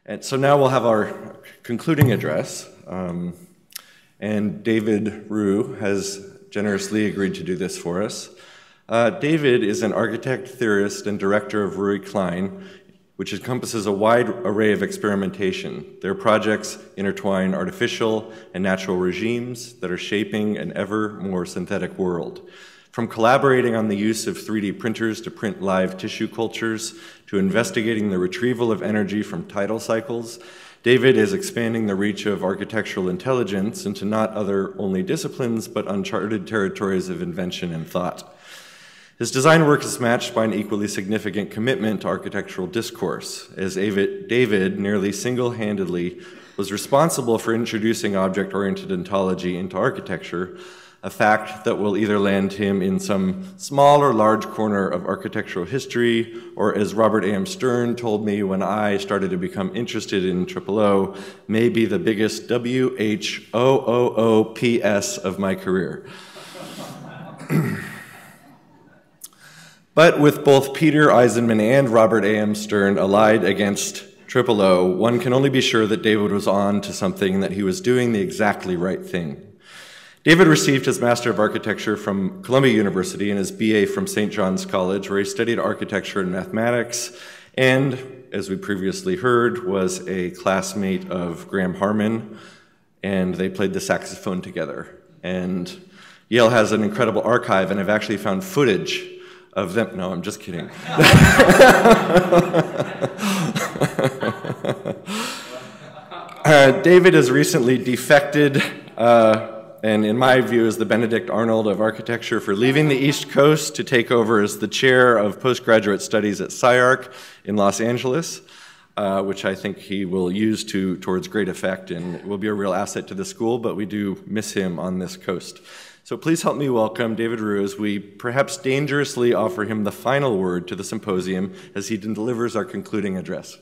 And so now we'll have our concluding address. And David Ruy has generously agreed to do this for us. David is an architect, theorist, and director of Ruy Klein, which encompasses a wide array of experimentation. Their projects intertwine artificial and natural regimes that are shaping an ever more synthetic world. From collaborating on the use of 3D printers to print live tissue cultures, to investigating the retrieval of energy from tidal cycles, David is expanding the reach of architectural intelligence into not other only disciplines, but uncharted territories of invention and thought. His design work is matched by an equally significant commitment to architectural discourse, as David nearly single-handedly was responsible for introducing object-oriented ontology into architecture, a fact that will either land him in some small or large corner of architectural history, or as Robert A.M. Stern told me when I started to become interested in OOO, may be the biggest WHOOOPS of my career. But with both Peter Eisenman and Robert A.M. Stern allied against OOO, one can only be sure that David was on to something, that he was doing the exactly right thing. David received his Master of Architecture from Columbia University and his BA from St. John's College, where he studied architecture and mathematics, and, as we previously heard, was a classmate of Graham Harman, and they played the saxophone together. And Yale has an incredible archive, and I've actually found footage of them. No, I'm just kidding. David has recently defected, and in my view is the Benedict Arnold of architecture, for leaving the East Coast to take over as the chair of postgraduate studies at SCI-Arc in Los Angeles, which I think he will use towards great effect, and it will be a real asset to the school, but we do miss him on this coast. So please help me welcome David Ruy as we perhaps dangerously offer him the final word to the symposium as he delivers our concluding address.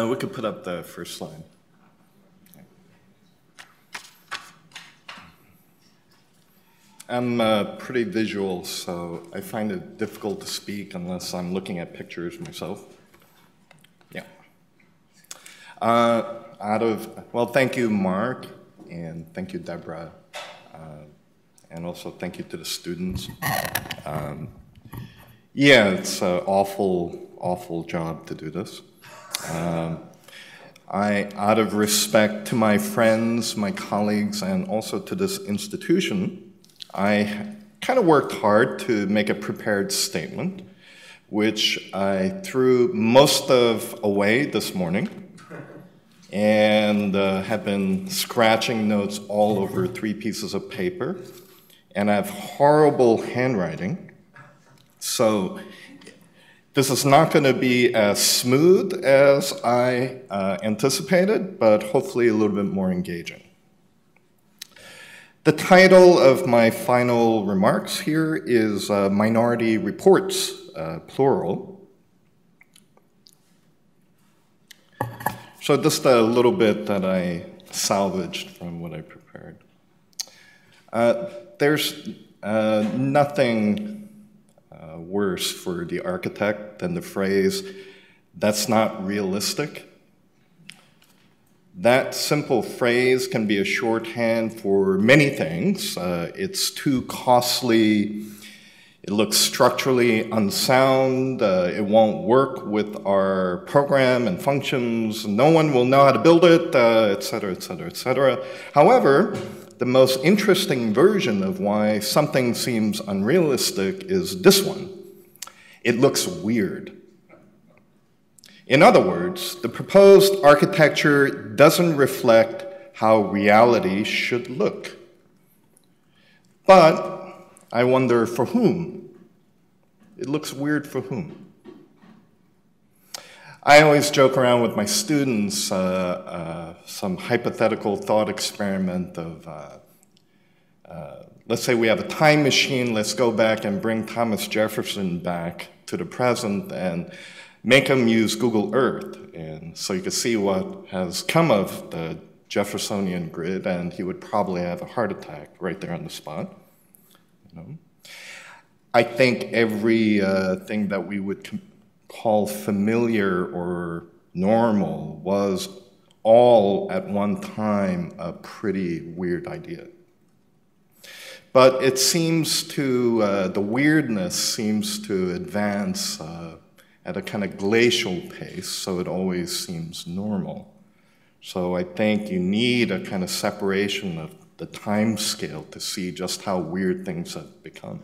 We could put up the first slide. I'm pretty visual, so I find it difficult to speak unless I'm looking at pictures myself. Yeah. Well, thank you, Mark, and thank you, Deborah, and also thank you to the students. Yeah, it's an awful job to do this. Out of respect to my friends, my colleagues, and also to this institution, I kind of worked hard to make a prepared statement, which I threw most of away this morning, and have been scratching notes all over 3 pieces of paper, and I have horrible handwriting, so this is not going to be as smooth as I anticipated, but hopefully a little bit more engaging. The title of my final remarks here is Minority Reports, plural. So just a little bit that I salvaged from what I prepared. There's nothing worse for the architect than the phrase, "that's not realistic." That simple phrase can be a shorthand for many things. It's too costly, it looks structurally unsound, it won't work with our program and functions, no one will know how to build it, et cetera, et cetera, et cetera. However, the most interesting version of why something seems unrealistic is this one. It looks weird. In other words, the proposed architecture doesn't reflect how reality should look. But I wonder for whom? It looks weird for whom? I always joke around with my students some hypothetical thought experiment of, let's say we have a time machine, let's go back and bring Thomas Jefferson back to the present and make him use Google Earth. And so you can see what has come of the Jeffersonian grid, and he would probably have a heart attack right there on the spot. You know? I think every thing that we would call familiar or normal was all at one time a pretty weird idea. But it seems to, the weirdness seems to advance at a kind of glacial pace, so it always seems normal. So I think you need a kind of separation of the time scale to see just how weird things have become.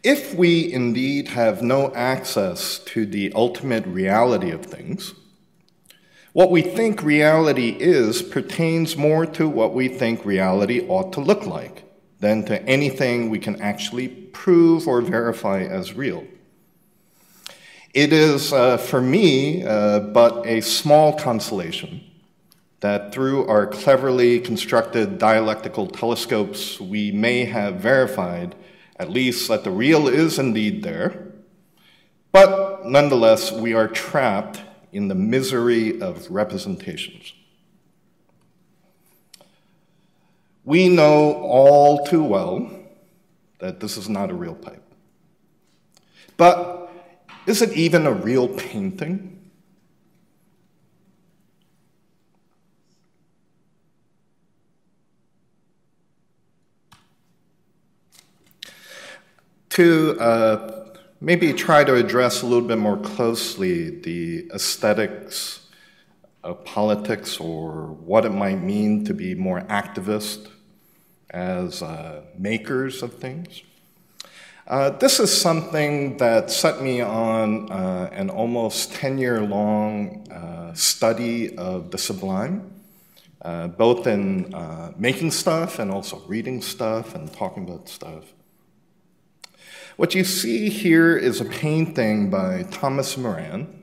If we indeed have no access to the ultimate reality of things, what we think reality is pertains more to what we think reality ought to look like than to anything we can actually prove or verify as real. It is, for me, but a small consolation that through our cleverly constructed dialectical telescopes, we may have verified at least that the real is indeed there, but nonetheless, we are trapped in the misery of representations. We know all too well that this is not a real pipe. But is it even a real painting? To maybe try to address a little bit more closely the aesthetics of politics or what it might mean to be more activist as makers of things. This is something that set me on an almost 10-year-long study of the sublime, both in making stuff and also reading stuff and talking about stuff. What you see here is a painting by Thomas Moran.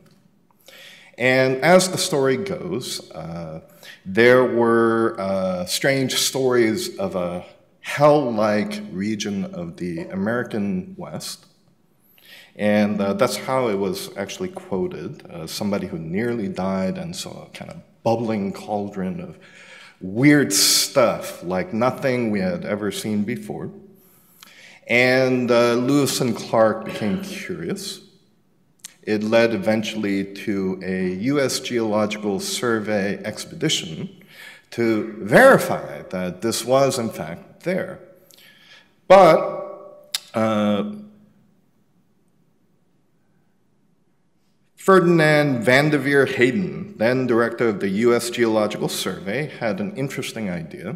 And as the story goes, there were strange stories of a hell-like region of the American West. And that's how it was actually quoted. Somebody who nearly died and saw a kind of bubbling cauldron of weird stuff like nothing we had ever seen before. And Lewis and Clark became curious. It led eventually to a US Geological Survey expedition to verify that this was in fact there. But Ferdinand Vanderveer Hayden, then director of the US Geological Survey, had an interesting idea.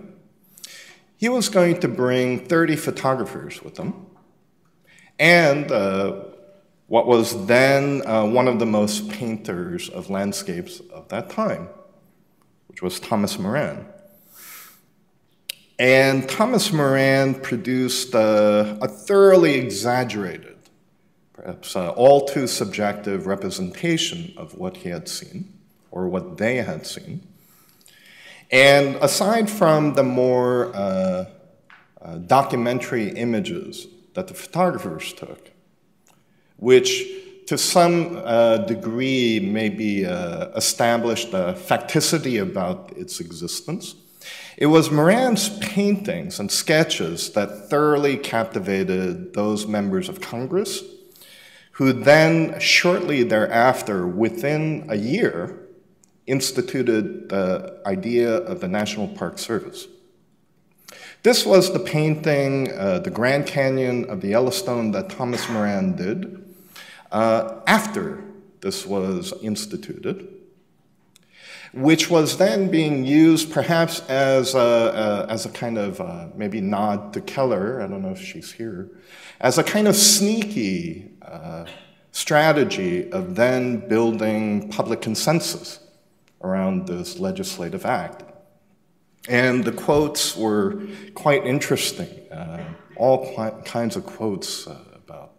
He was going to bring 30 photographers with him, and what was then one of the most painters of landscapes of that time, which was Thomas Moran. And Thomas Moran produced a thoroughly exaggerated, perhaps all too subjective representation of what he had seen, or what they had seen. And aside from the more documentary images that the photographers took, which to some degree maybe established a facticity about its existence, it was Moran's paintings and sketches that thoroughly captivated those members of Congress, who then, shortly thereafter, within a year, instituted the idea of the National Park Service. This was the painting, the Grand Canyon of the Yellowstone, that Thomas Moran did after this was instituted, which was then being used perhaps as a kind of maybe nod to Keller, I don't know if she's here, as a kind of sneaky strategy of then building public consensus around this legislative act. And the quotes were quite interesting, all kinds of quotes about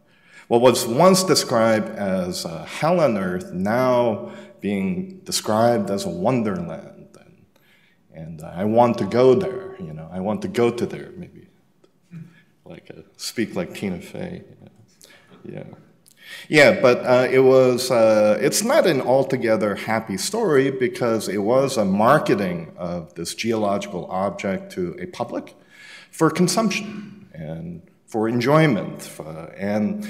what was once described as hell on earth, now being described as a wonderland. And I want to go there, you know, I want to go to there, maybe. Like speak like Tina Fey. Yeah. Yeah, but it's not an altogether happy story because it was a marketing of this geological object to a public for consumption and for enjoyment. And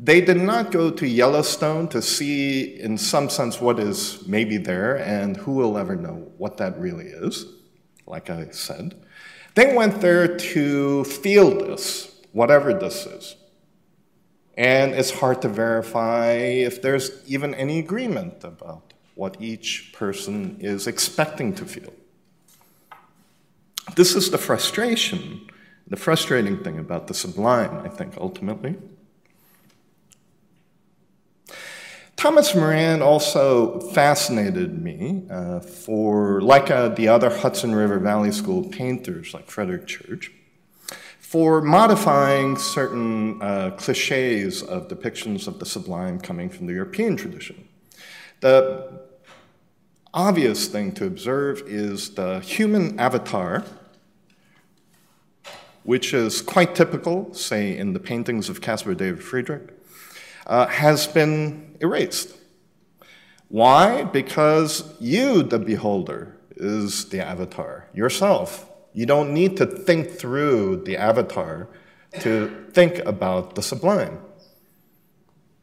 they did not go to Yellowstone to see, in some sense, what is maybe there, and who will ever know what that really is, like I said. They went there to feel this, whatever this is. And it's hard to verify if there's even any agreement about what each person is expecting to feel. This is the frustration, the frustrating thing about the sublime, I think, ultimately. Thomas Moran also fascinated me like the other Hudson River Valley School painters like Frederick Church, for modifying certain cliches of depictions of the sublime coming from the European tradition. The obvious thing to observe is the human avatar, which is quite typical, say, in the paintings of Caspar David Friedrich, has been erased. Why? Because you, the beholder, is the avatar yourself. You don't need to think through the avatar to think about the sublime.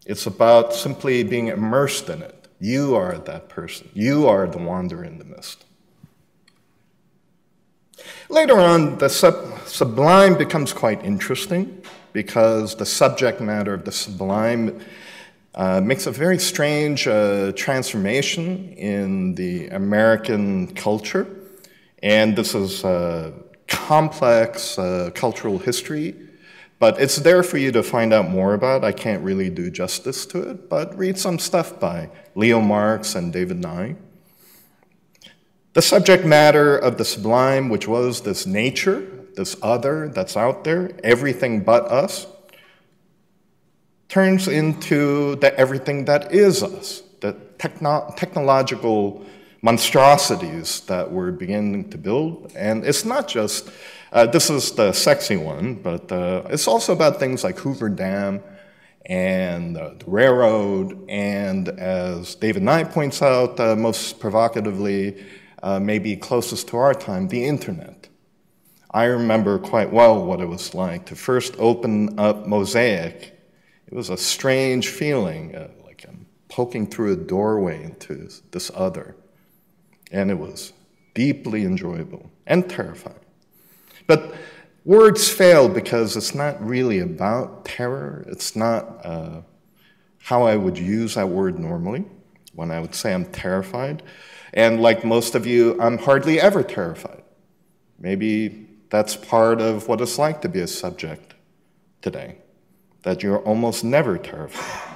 It's about simply being immersed in it. You are that person. You are the wanderer in the mist. Later on, the sublime becomes quite interesting because the subject matter of the sublime makes a very strange transformation in the American culture. And this is complex cultural history, but it's there for you to find out more about. I can't really do justice to it, but read some stuff by Leo Marx and David Nye. The subject matter of the sublime, which was this nature, this other that's out there, everything but us, turns into the everything that is us, the technological monstrosities that we're beginning to build. And it's not just, this is the sexy one, but it's also about things like Hoover Dam and the railroad, and as David Nye points out, most provocatively, maybe closest to our time, the internet. I remember quite well what it was like to first open up Mosaic. It was a strange feeling, like I'm poking through a doorway into this other. And it was deeply enjoyable and terrifying. But words fail because it's not really about terror. It's not how I would use that word normally when I would say I'm terrified. And like most of you, I'm hardly ever terrified. Maybe that's part of what it's like to be a subject today, that you're almost never terrified.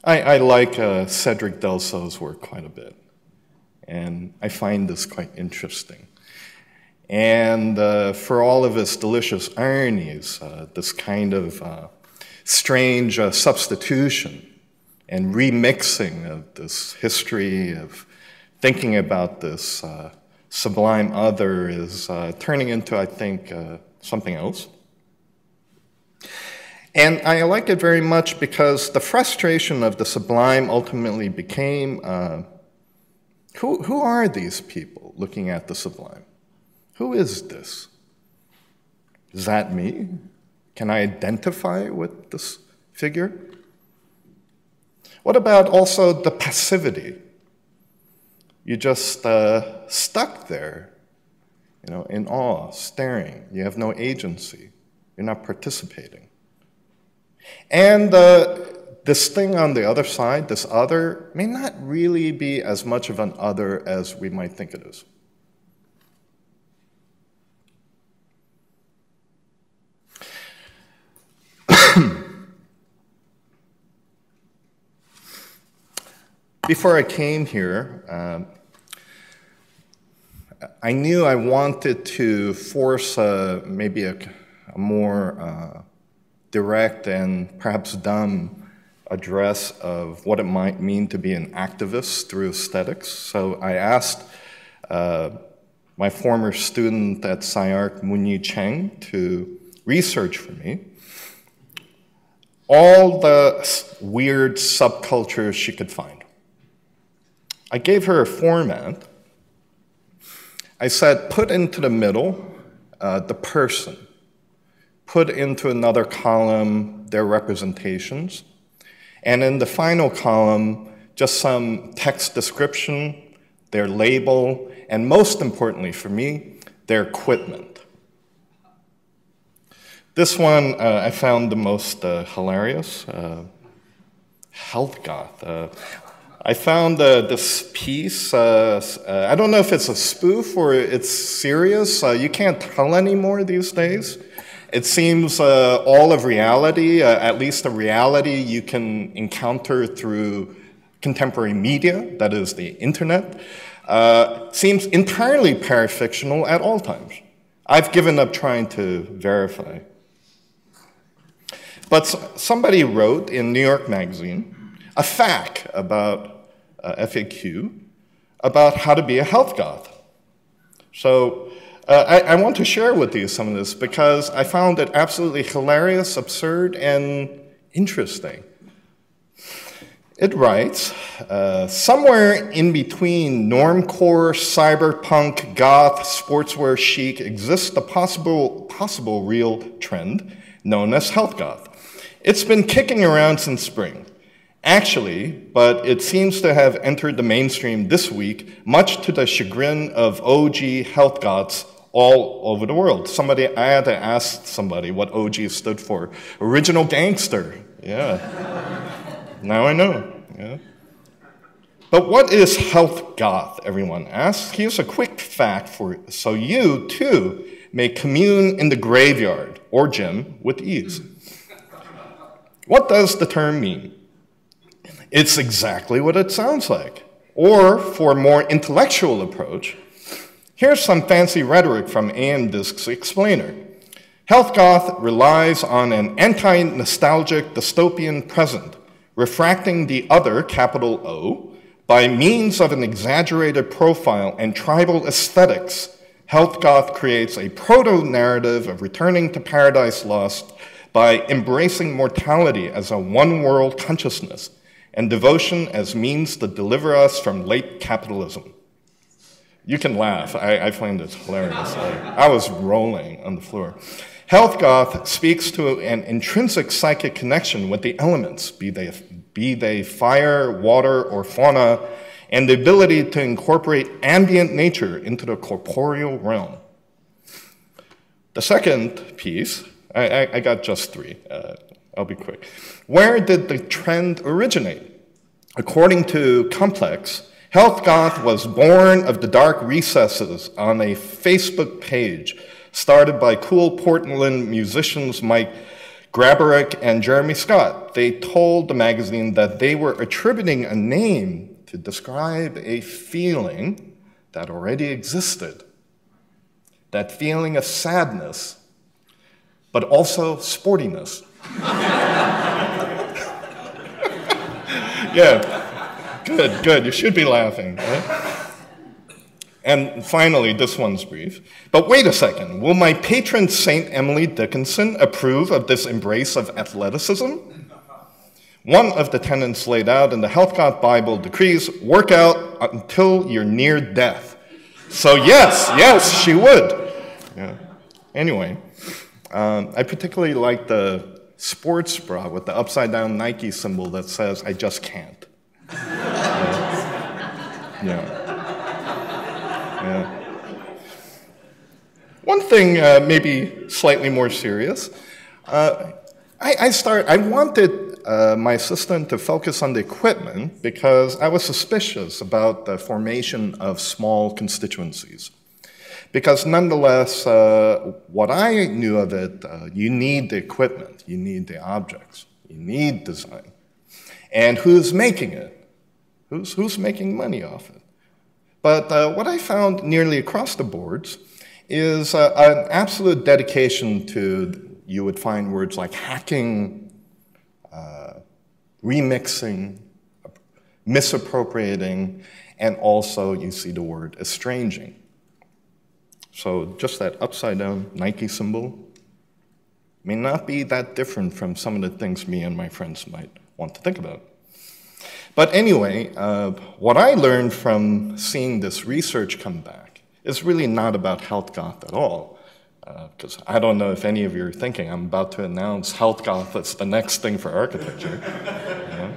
I like Cedric Delso's work quite a bit, and I find this quite interesting. And for all of its delicious ironies, this kind of strange substitution and remixing of this history of thinking about this sublime other is turning into, I think, something else. And I like it very much because the frustration of the sublime ultimately became, who are these people looking at the sublime? Who is this? Is that me? Can I identify with this figure? What about also the passivity? You just stuck there, in awe, staring. You have no agency. You're not participating. And this thing on the other side, this other, may not really be as much of an other as we might think it is. Before I came here, I knew I wanted to force maybe a more direct and perhaps dumb address of what it might mean to be an activist through aesthetics. So I asked my former student at SciArc, Moon-Yi Cheng, to research for me. all the weird subcultures she could find. I gave her a format. I said, put into the middle the person. Put into another column their representations. And in the final column, just some text description, their label, and most importantly for me, their equipment. This one I found the most hilarious. Health goth. I found this piece. I don't know if it's a spoof or it's serious. You can't tell anymore these days. It seems all of reality, at least the reality you can encounter through contemporary media, that is the internet, seems entirely parafictional at all times. I've given up trying to verify. But somebody wrote in New York Magazine a fact about FAQ about how to be a health goth. So I want to share with you some of this because I found it absolutely hilarious, absurd, and interesting. It writes, somewhere in between normcore, cyberpunk, goth, sportswear chic exists a possible real trend known as health goth. It's been kicking around since spring. Actually, but it seems to have entered the mainstream this week, much to the chagrin of OG health goths all over the world. I had to ask somebody what OG stood for. Original gangster, yeah. Now I know, yeah. But what is health goth, everyone asks? Here's a quick fact so you, too, may commune in the graveyard or gym with ease. What does the term mean? It's exactly what it sounds like. Or, for a more intellectual approach, here's some fancy rhetoric from A.M. Disc's explainer. Health goth relies on an anti-nostalgic dystopian present, refracting the other, capital O, by means of an exaggerated profile and tribal aesthetics. Health goth creates a proto-narrative of returning to paradise lost by embracing mortality as a one-world consciousness and devotion as means to deliver us from late capitalism. You can laugh. I find it hilarious. I was rolling on the floor. Health goth speaks to an intrinsic psychic connection with the elements, be they fire, water, or fauna, and the ability to incorporate ambient nature into the corporeal realm. The second piece, I got just three. I'll be quick. Where did the trend originate? According to Complex, health goth was born of the dark recesses on a Facebook page started by cool Portland musicians Mike Grabarick and Jeremy Scott. They told the magazine that they were attributing a name to describe a feeling that already existed. That feeling of sadness, but also sportiness. Yeah, good. You should be laughing, right? And finally, this one's brief. But wait a second. Will my patron Saint Emily Dickinson approve of this embrace of athleticism? One of the tenets laid out in the Health goth Bible decrees, work out until you're near death. So yes, she would. Yeah. Anyway, I particularly like the sports bra with the upside-down Nike symbol that says, I just can't. Yeah. One thing maybe slightly more serious. I wanted my assistant to focus on the equipment because I was suspicious about the formation of small constituencies. Because nonetheless, what I knew of it, you need the equipment, you need the objects, you need design. And who's making it? Who's making money off it? But what I found nearly across the boards is an absolute dedication to, you would find words like hacking, remixing, misappropriating, and also you see the word estranging. So just that upside down Nike symbol, may not be that different from some of the things me and my friends might want to think about. But anyway, what I learned from seeing this research come back is really not about health goth at all. Because I don't know if any of you are thinking, I'm about to announce health goth as the next thing for architecture. You know?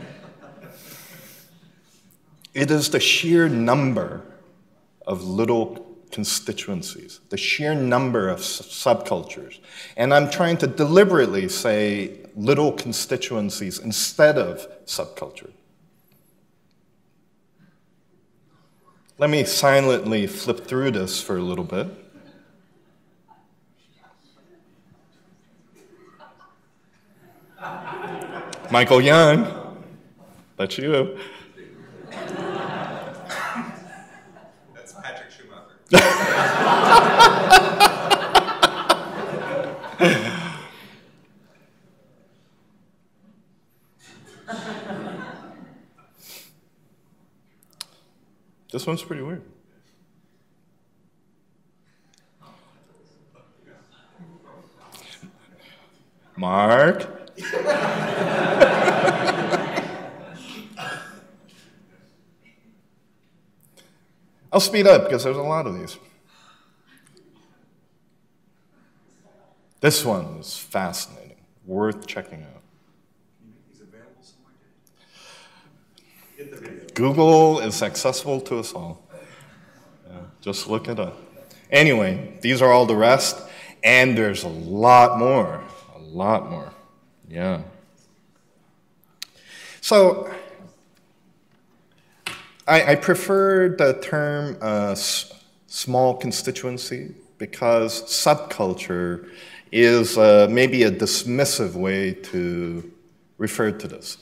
It is the sheer number of little constituencies, the sheer number of subcultures. And I'm trying to deliberately say little constituencies instead of subculture. Let me silently flip through this for a little bit. Michael Young, that's you. That's Patrick Schumacher. This one's pretty weird. Mark. I'll speed up because there's a lot of these. This one is fascinating, worth checking out. He's available somewhere. Get the video. Google is accessible to us all. Yeah, just look it up. Anyway, these are all the rest, and there's a lot more. A lot more. Yeah. So, I prefer the term small constituency because subculture is maybe a dismissive way to refer to this.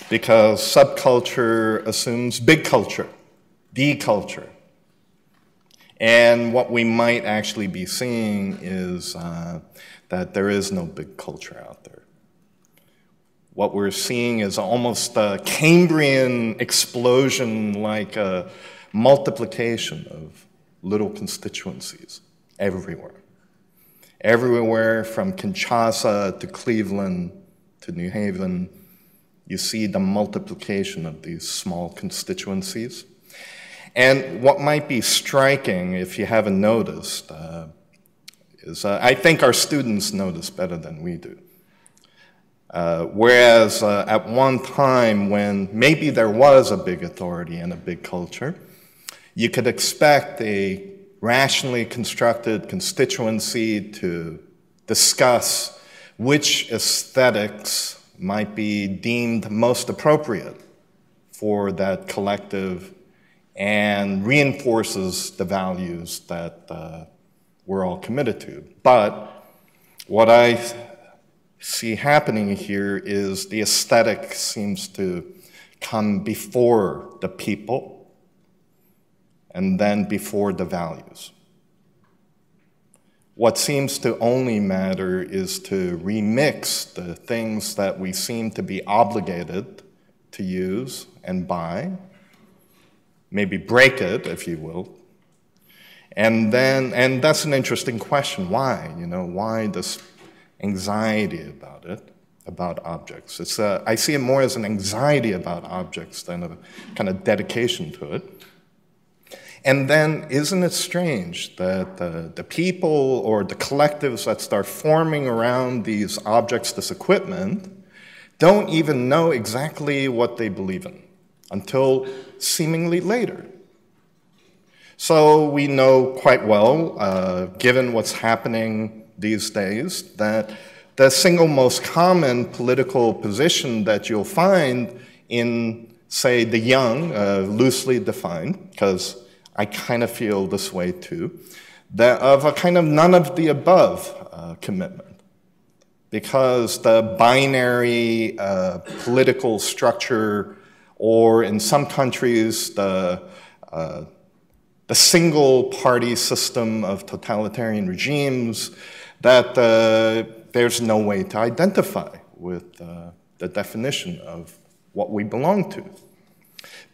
Because subculture assumes big culture, the culture. And what we might actually be seeing is that there is no big culture out there. What we're seeing is almost a Cambrian explosion, like a multiplication of little constituencies everywhere. Everywhere from Kinshasa to Cleveland to New Haven, you see the multiplication of these small constituencies. And what might be striking, if you haven't noticed, is I think our students know this better than we do. Whereas at one time when maybe there was a big authority and a big culture, you could expect a rationally constructed constituency to discuss which aesthetics might be deemed most appropriate for that collective and reinforces the values that we're all committed to. But what I see happening here is the aesthetic seems to come before the people and then before the values. What seems to only matter is to remix the things that we seem to be obligated to use and buy, maybe break it, if you will. And that's an interesting question. Why? You know, why this anxiety about it, about objects? It's I see it more as an anxiety about objects than a kind of dedication to it. And then, isn't it strange that the people or the collectives that start forming around these objects, this equipment, don't even know exactly what they believe in until seemingly later? So we know quite well, given what's happening these days, that the single most common political position that you'll find in, say, the young, loosely defined, because I kind of feel this way too, that of a kind of none of the above commitment. Because the binary political structure, or in some countries, the single party system of totalitarian regimes, that there's no way to identify with the definition of what we belong to.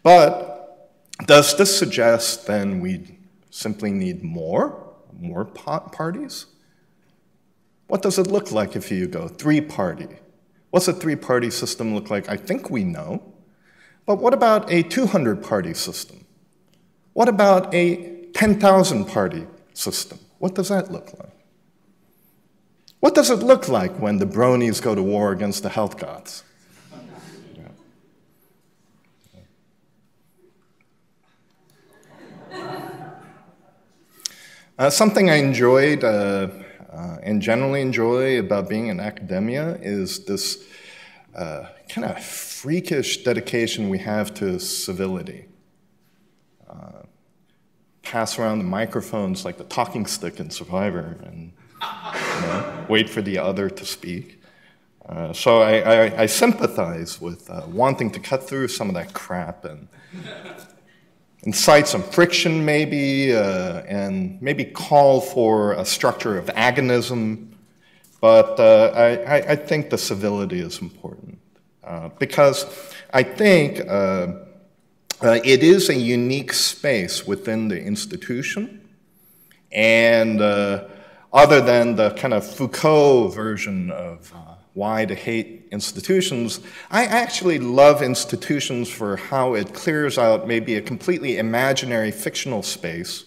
But does this suggest then we simply need more parties? What does it look like if you go three-party? What's a three-party system look like? I think we know. But what about a 200-party system? What about a 10,000-party system? What does that look like? What does it look like when the bronies go to war against the health gods? Something I enjoyed and generally enjoy about being in academia is this kind of freakish dedication we have to civility. Pass around the microphones like the talking stick in Survivor and wait for the other to speak. So I sympathize with wanting to cut through some of that crap and incite some friction maybe, and maybe call for a structure of agonism. But I think the civility is important because I think it is a unique space within the institution, and other than the kind of Foucault version of why to hate institutions, I actually love institutions for how it clears out maybe a completely imaginary fictional space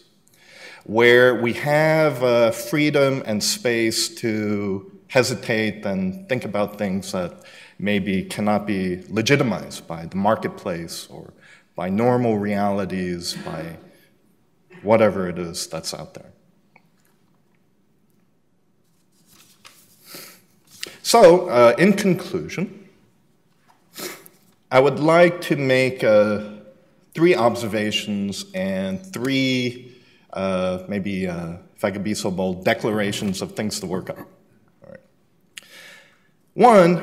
where we have freedom and space to hesitate and think about things that maybe cannot be legitimized by the marketplace or by normal realities, by whatever it is that's out there. So, in conclusion, I would like to make 3 observations and 3, maybe, if I could be so bold, declarations of things to work on. All right. One,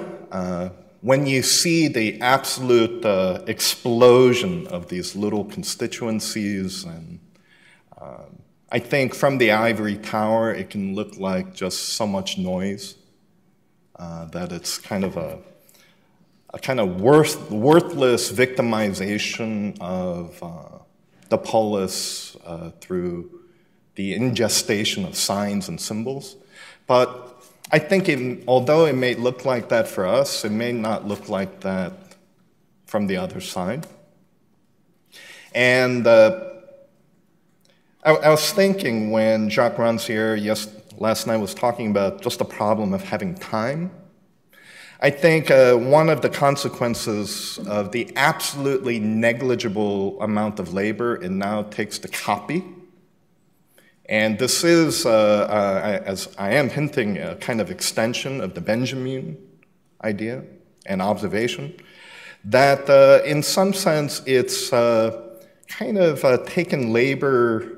when you see the absolute explosion of these little constituencies, and I think from the ivory tower, it can look like just so much noise. That it's kind of a kind of worthless victimization of the polis through the ingestation of signs and symbols. But I think although it may look like that for us, it may not look like that from the other side. And I was thinking when Jacques Rancière last night was talking about just the problem of having time. I think one of the consequences of the absolutely negligible amount of labor it now takes to copy, and this is, as I am hinting, a kind of extension of the Benjamin idea and observation, that in some sense it's kind of taken labor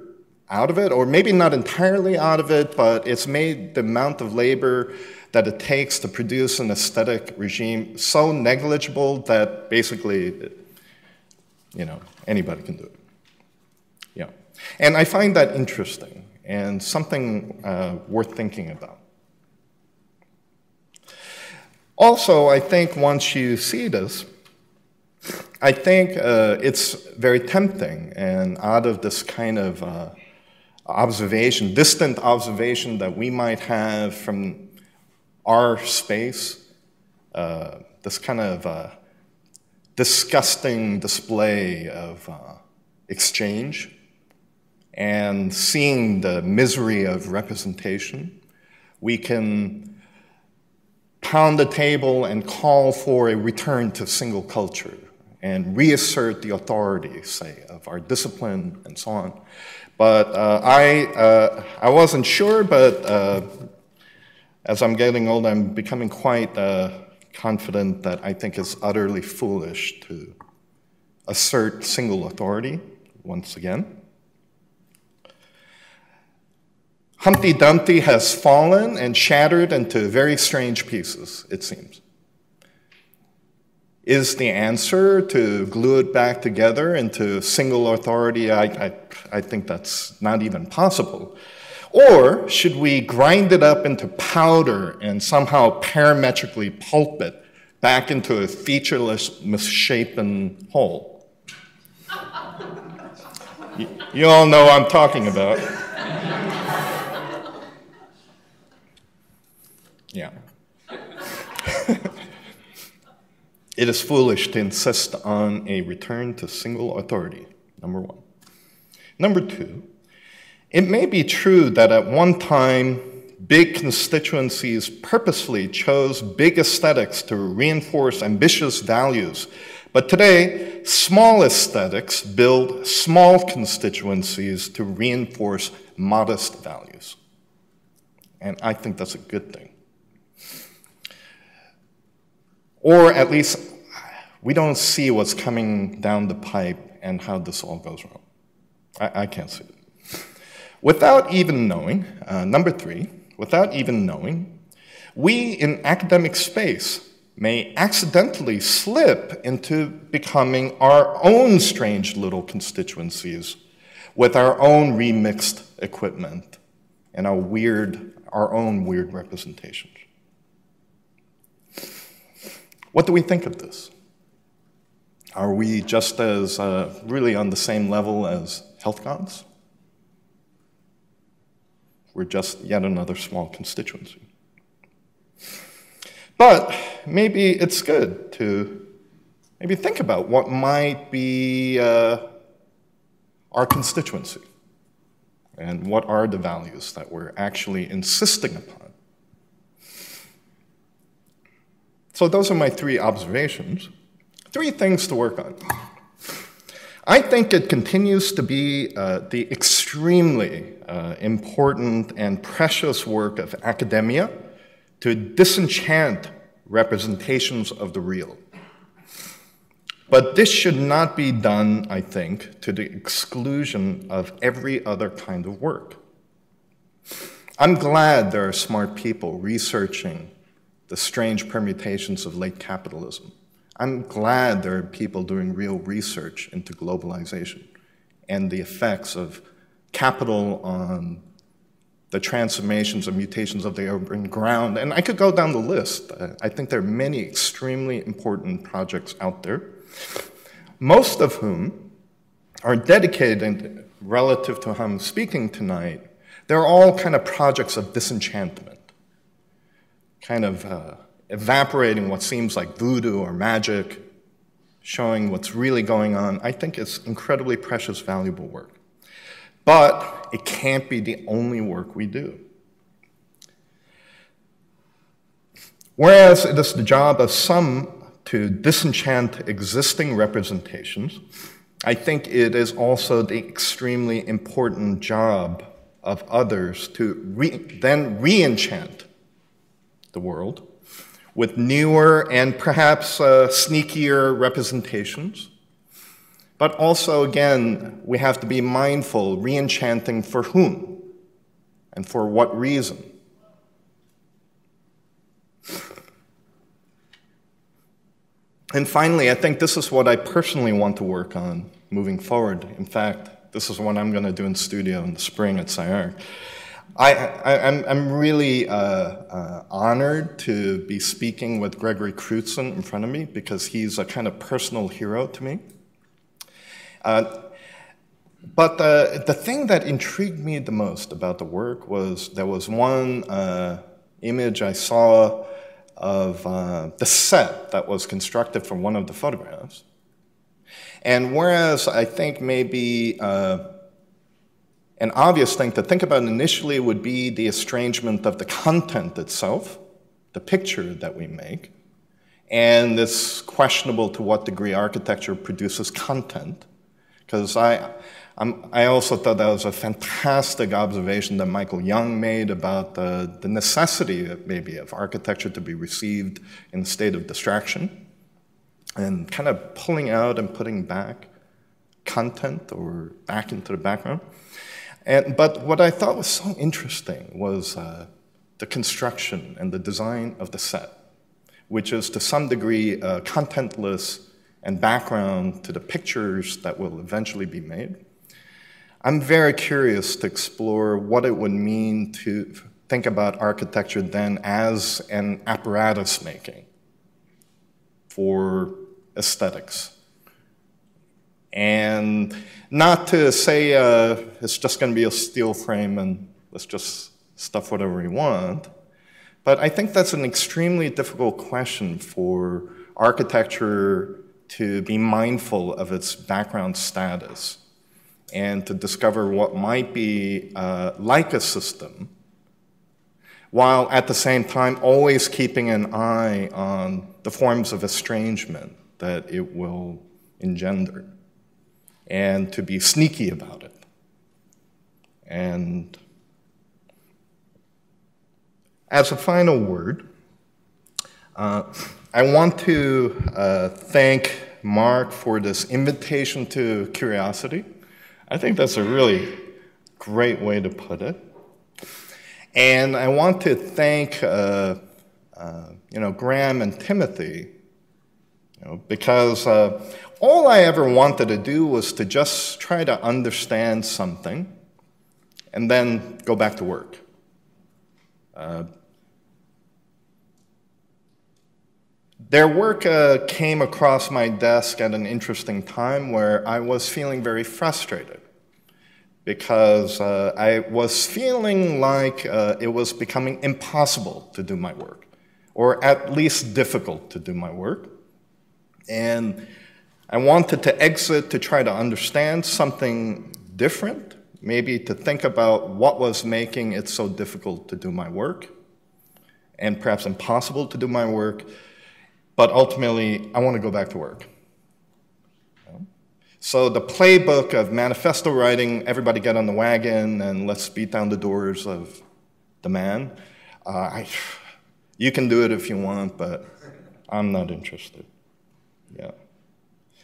out of it, or maybe not entirely out of it, but it's made the amount of labor that it takes to produce an aesthetic regime so negligible that basically, anybody can do it. Yeah. And I find that interesting and something worth thinking about. Also, I think once you see this, I think it's very tempting, and out of this kind of observation, distant observation that we might have from our space, this kind of disgusting display of exchange, and seeing the misery of representation, we can pound the table and call for a return to single culture and reassert the authority, say, of our discipline and so on. But I wasn't sure, but as I'm getting older, I'm becoming quite confident that I think it's utterly foolish to assert single authority once again. Humpty Dumpty has fallen and shattered into very strange pieces, it seems. Is the answer to glue it back together into single authority? I think that's not even possible. Or should we grind it up into powder and somehow parametrically pulp it back into a featureless, misshapen whole? You all know what I'm talking about. Yeah. It is foolish to insist on a return to single authority, number one. Number two, it may be true that at one time, big constituencies purposefully chose big aesthetics to reinforce ambitious values. But today, small aesthetics build small constituencies to reinforce modest values. And I think that's a good thing. Or at least, we don't see what's coming down the pipe and how this all goes wrong. I can't see it. Without even knowing, number three, without even knowing, we in academic space may accidentally slip into becoming our own strange little constituencies with our own remixed equipment and our own weird representations. What do we think of this? Are we just as really on the same level as health gods? We're just yet another small constituency. But maybe it's good to maybe think about what might be our constituency and what are the values that we're actually insisting upon. So those are my three observations. 3 things to work on. I think it continues to be the extremely important and precious work of academia to disenchant representations of the real. But this should not be done, I think, to the exclusion of every other kind of work. I'm glad there are smart people researching the strange permutations of late capitalism. I'm glad there are people doing real research into globalization and the effects of capital on the transformations and mutations of the urban ground. And I could go down the list. I think there are many extremely important projects out there, most of whom are dedicated relative to how I'm speaking tonight. They're all kind of projects of disenchantment, kind of evaporating what seems like voodoo or magic, showing what's really going on. I think it's incredibly precious, valuable work. But it can't be the only work we do. Whereas it is the job of some to disenchant existing representations, I think it is also the extremely important job of others to then re-enchant the world with newer and perhaps sneakier representations. But also, again, we have to be mindful, re-enchanting for whom and for what reason. And finally, I think this is what I personally want to work on moving forward. In fact, this is what I'm going to do in studio in the spring at SciArc. I'm really honored to be speaking with Gregory Crutzen in front of me because he's a kind of personal hero to me. But the thing that intrigued me the most about the work was there was one image I saw of the set that was constructed from one of the photographs. And whereas I think maybe an obvious thing to think about initially would be the estrangement of the content itself, the picture that we make, and it's questionable to what degree architecture produces content. Because I also thought that was a fantastic observation that Michael Young made about the necessity, maybe, of architecture to be received in a state of distraction and kind of pulling out and putting back content or back into the background. But what I thought was so interesting was the construction and the design of the set, which is to some degree contentless and background to the pictures that will eventually be made. I'm very curious to explore what it would mean to think about architecture then as an apparatus making for aesthetics. And not to say it's just going to be a steel frame and let's just stuff whatever we want, But I think that's an extremely difficult question for architecture to be mindful of its background status and to discover what might be like a system, while at the same time always keeping an eye on the forms of estrangement that it will engender, and to be sneaky about it. And as a final word, I want to thank Mark for this invitation to curiosity. I think that's a really great way to put it. And I want to thank Graham and Timothy, because all I ever wanted to do was to just try to understand something and then go back to work. Their work came across my desk at an interesting time where I was feeling very frustrated because I was feeling like it was becoming impossible to do my work, or at least difficult to do my work. And I wanted to exit to try to understand something different, maybe to think about what was making it so difficult to do my work, and perhaps impossible to do my work. But ultimately, I want to go back to work. So the playbook of manifesto writing, everybody get on the wagon and let's beat down the doors of the man, you can do it if you want, but I'm not interested. Yeah.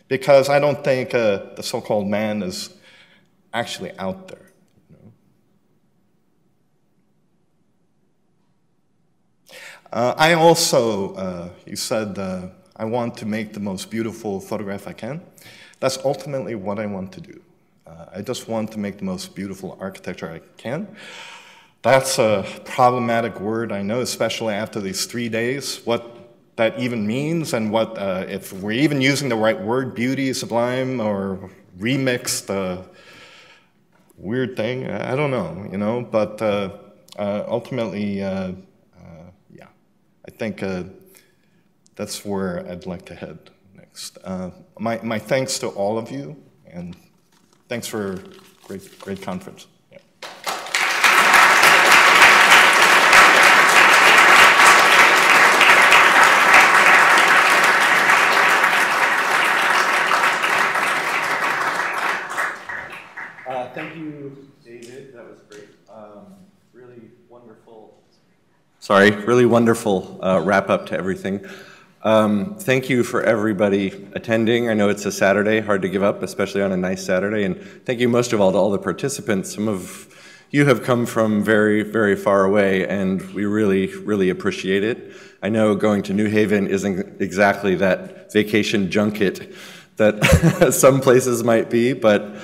Because I don't think the so-called man is actually out there. I also, you said, I want to make the most beautiful photograph I can. That's ultimately what I want to do. I just want to make the most beautiful architecture I can. That's a problematic word, I know, especially after these 3 days, what that even means, and what, if we're even using the right word, beauty, sublime, or remix, the weird thing, I don't know, but ultimately, yeah, I think that's where I'd like to head next. My thanks to all of you, and thanks for a great conference. Yeah. Thank you, David. That was great. Really wonderful. Sorry, really wonderful wrap up to everything. Thank you for everybody attending. I know it's a Saturday, hard to give up, especially on a nice Saturday. And thank you most of all to all the participants. Some of you have come from very, very far away, and we really, really appreciate it. I know going to New Haven isn't exactly that vacation junket that some places might be, but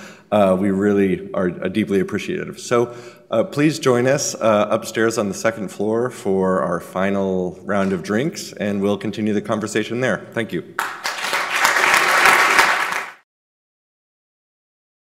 we really are deeply appreciative. So please join us upstairs on the second floor for our final round of drinks, and we'll continue the conversation there. Thank you.